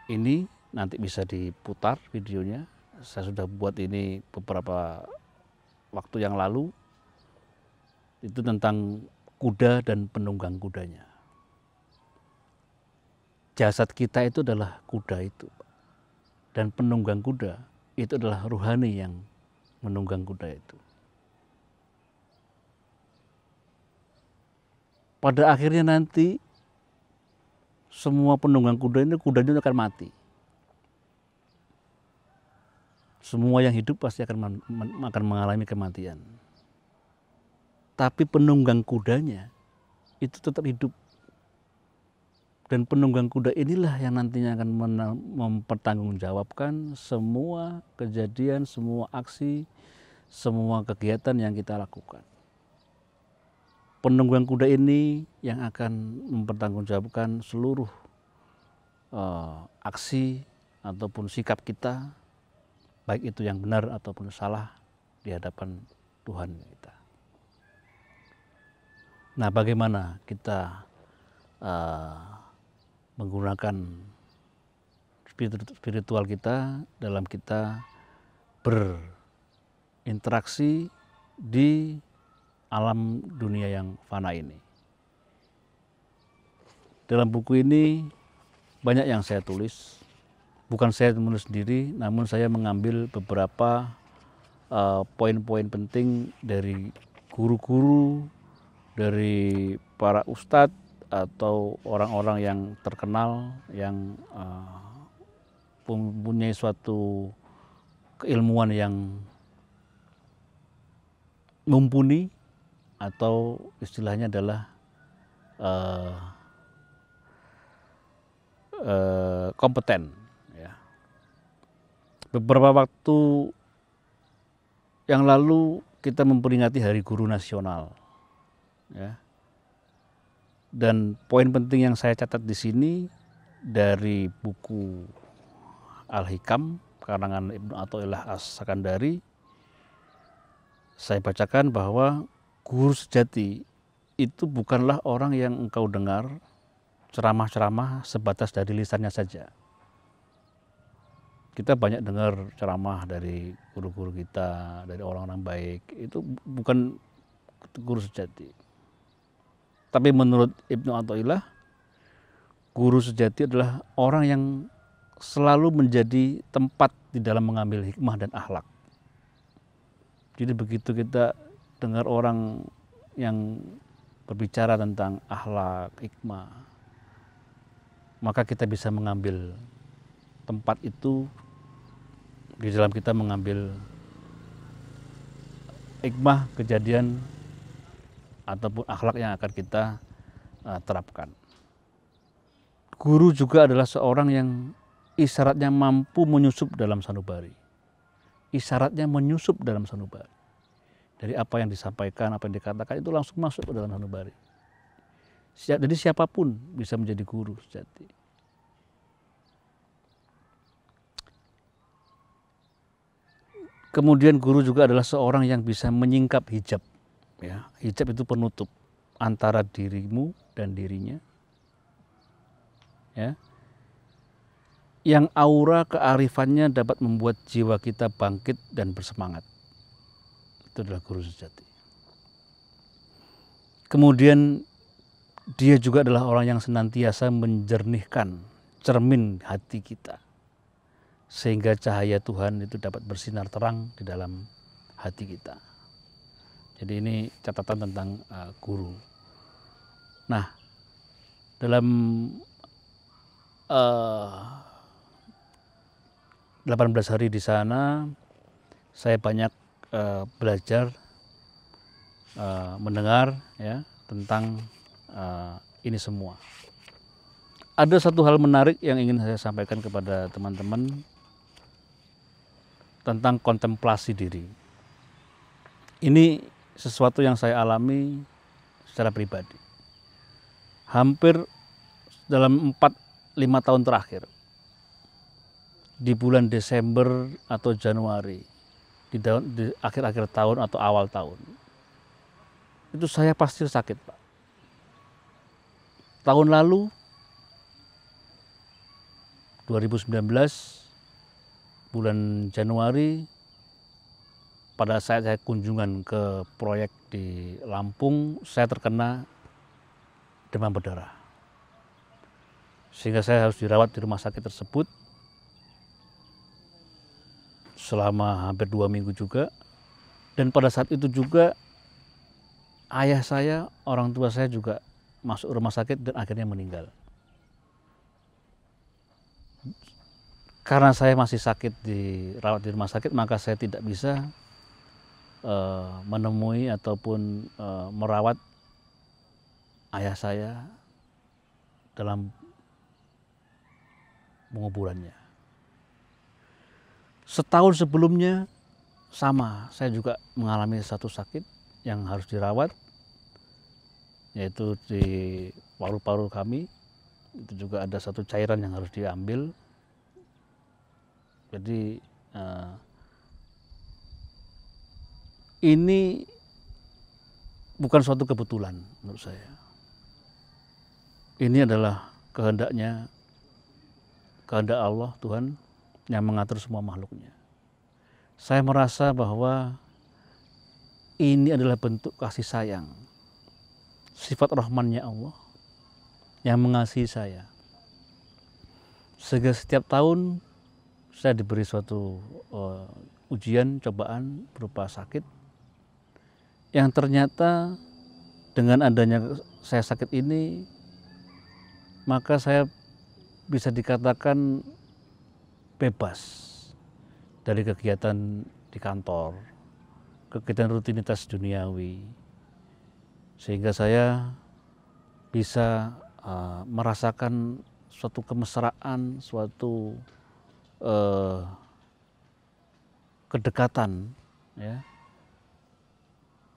ini, nanti bisa diputar videonya. Saya sudah buat ini beberapa waktu yang lalu. Itu tentang kuda dan penunggang kudanya. Jasad kita itu adalah kuda itu. Dan penunggang kuda itu adalah rohani yang menunggang kuda itu. Pada akhirnya nanti semua penunggang kuda ini kudanya akan mati. Semua yang hidup pasti akan mengalami kematian. Tapi penunggang kudanya itu tetap hidup. Dan penunggang kuda inilah yang nantinya akan mempertanggungjawabkan semua kejadian, semua aksi, semua kegiatan yang kita lakukan. Penunggang kuda ini yang akan mempertanggungjawabkan seluruh aksi ataupun sikap kita, baik itu yang benar ataupun salah di hadapan Tuhan kita. Nah, bagaimana kita menggunakan spiritual kita dalam kita berinteraksi di alam dunia yang fana ini. Dalam buku ini banyak yang saya tulis. Bukan saya menulis sendiri, namun saya mengambil beberapa poin-poin penting dari guru-guru, dari para ustadz atau orang-orang yang terkenal yang mempunyai suatu keilmuan yang mumpuni atau istilahnya adalah kompeten. Ya. Beberapa waktu yang lalu kita memperingati Hari Guru Nasional. Ya. Dan poin penting yang saya catat di sini dari buku Al-Hikam karangan Ibnu Athaillah As-Sakandari, saya bacakan bahwa guru sejati itu bukanlah orang yang engkau dengar ceramah-ceramah sebatas dari lisannya saja. Kita banyak dengar ceramah dari guru-guru kita, dari orang-orang baik, itu bukan guru sejati. Tapi menurut Ibnu Athaillah, guru sejati adalah orang yang selalu menjadi tempat di dalam mengambil hikmah dan akhlak. Jadi begitu kita dengar orang yang berbicara tentang akhlak, hikmah, maka kita bisa mengambil tempat itu di dalam kita mengambil hikmah, kejadian, ataupun akhlak yang akan kita terapkan. Guru juga adalah seorang yang isyaratnya mampu menyusup dalam sanubari. Isyaratnya menyusup dalam sanubari. Dari apa yang disampaikan, apa yang dikatakan itu langsung masuk ke dalam sanubari. Jadi siapapun bisa menjadi guru sejati. Kemudian guru juga adalah seorang yang bisa menyingkap hijab. Ya, hijab itu penutup antara dirimu dan dirinya. Ya, yang aura kearifannya dapat membuat jiwa kita bangkit dan bersemangat. Itu adalah guru sejati. Kemudian dia juga adalah orang yang senantiasa menjernihkan cermin hati kita, sehingga cahaya Tuhan itu dapat bersinar terang di dalam hati kita. Jadi ini catatan tentang guru. Nah, dalam 18 hari di sana, saya banyak belajar, mendengar ya tentang ini semua. Ada satu hal menarik yang ingin saya sampaikan kepada teman-teman tentang kontemplasi diri. Ini sesuatu yang saya alami secara pribadi. Hampir dalam 4-5 tahun terakhir, di bulan Desember atau Januari, di akhir-akhir tahun atau awal tahun, itu saya pasti sakit, Pak. Tahun lalu 2019 bulan Januari, pada saat saya kunjungan ke proyek di Lampung, saya terkena demam berdarah. Sehingga saya harus dirawat di rumah sakit tersebut selama hampir 2 minggu juga. Dan pada saat itu juga ayah saya, orang tua saya juga masuk rumah sakit dan akhirnya meninggal. Karena saya masih sakit dirawat di rumah sakit, maka saya tidak bisa menemui ataupun merawat ayah saya dalam penguburannya. Setahun sebelumnya sama, saya juga mengalami satu sakit yang harus dirawat, yaitu di paru-paru kami. Itu juga ada satu cairan yang harus diambil. Jadi ini bukan suatu kebetulan menurut saya. Ini adalah kehendak Allah, Tuhan, yang mengatur semua makhluknya. Saya merasa bahwa ini adalah bentuk kasih sayang, sifat rahmannya Allah yang mengasihi saya. Sehingga setiap tahun saya diberi suatu ujian, cobaan berupa sakit, yang ternyata dengan adanya saya sakit ini, maka saya bisa dikatakan bebas dari kegiatan di kantor, kegiatan rutinitas duniawi, sehingga saya bisa merasakan suatu kemesraan, suatu kedekatan ya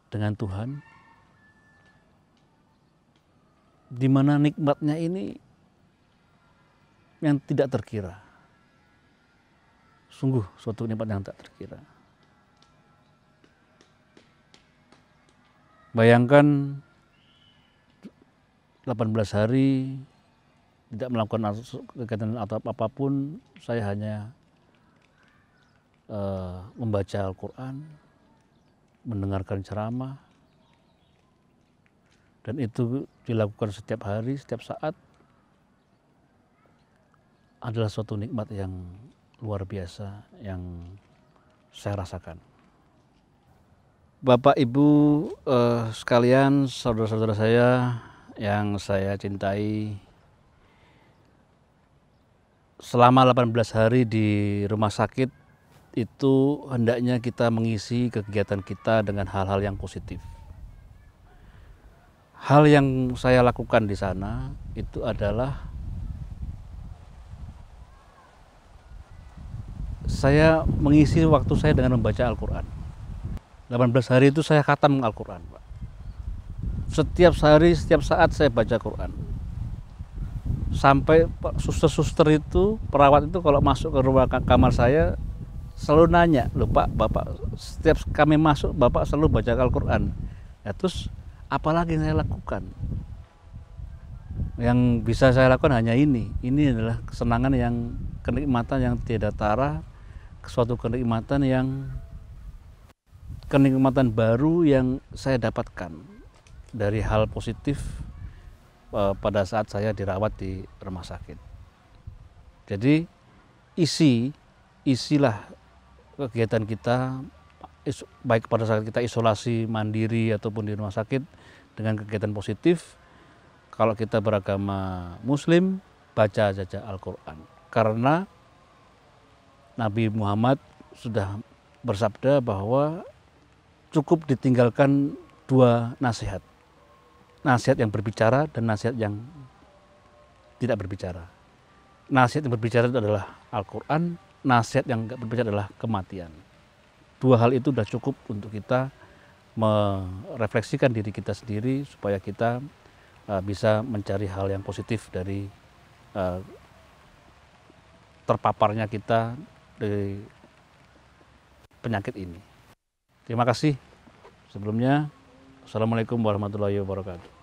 dengan Tuhan, di mana nikmatnya ini yang tidak terkira. Sungguh suatu nikmat yang tak terkira. Bayangkan 18 hari tidak melakukan kegiatan atau apapun, saya hanya membaca Al-Quran, mendengarkan ceramah, dan itu dilakukan setiap hari, setiap saat, adalah suatu nikmat yang luar biasa yang saya rasakan. Bapak Ibu sekalian, saudara-saudara saya yang saya cintai, selama 18 hari di rumah sakit itu hendaknya kita mengisi kegiatan kita dengan hal-hal yang positif. Hal yang saya lakukan di sana itu adalah saya mengisi waktu saya dengan membaca Al-Quran. 18 hari itu saya khatam Al-Quran, Pak. Setiap hari, setiap saat saya baca Quran. Sampai suster-suster itu, perawat itu kalau masuk ke ruang kamar saya selalu nanya, "Loh Pak, Bapak setiap kami masuk Bapak selalu baca Al-Quran." Ya, terus apalagi yang saya lakukan? Yang bisa saya lakukan hanya ini. Ini adalah kesenangan yang, kenikmatan yang tiada tara, suatu kenikmatan baru yang saya dapatkan dari hal positif pada saat saya dirawat di rumah sakit. Jadi isilah kegiatan kita, baik pada saat kita isolasi mandiri ataupun di rumah sakit, dengan kegiatan positif. Kalau kita beragama Muslim, baca saja Al-Quran. Karena Nabi Muhammad sudah bersabda bahwa cukup ditinggalkan dua nasihat. Nasihat yang berbicara dan nasihat yang tidak berbicara. Nasihat yang berbicara itu adalah Al-Quran, nasihat yang tidak berbicara adalah kematian. Dua hal itu sudah cukup untuk kita merefleksikan diri kita sendiri supaya kita bisa mencari hal yang positif dari terpaparnya kita dari penyakit ini. Terima kasih sebelumnya. Assalamualaikum warahmatullahi wabarakatuh.